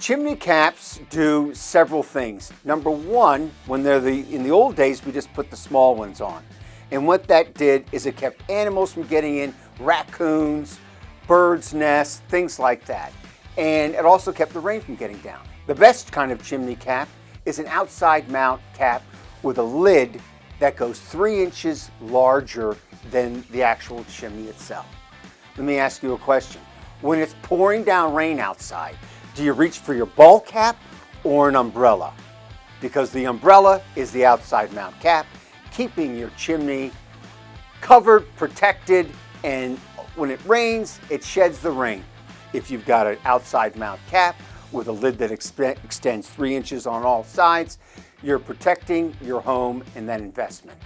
Chimney caps do several things. Number one, when they're in the old days, we just put the small ones on. And what that did is it kept animals from getting in, raccoons, birds' nests, things like that. And it also kept the rain from getting down. The best kind of chimney cap is an outside mount cap with a lid that goes 3 inches larger than the actual chimney itself. Let me ask you a question. When it's pouring down rain outside, do you reach for your ball cap or an umbrella? Because the umbrella is the outside mount cap, keeping your chimney covered, protected, and when it rains, it sheds the rain. If you've got an outside mount cap with a lid that extends 3 inches on all sides, you're protecting your home and that investment.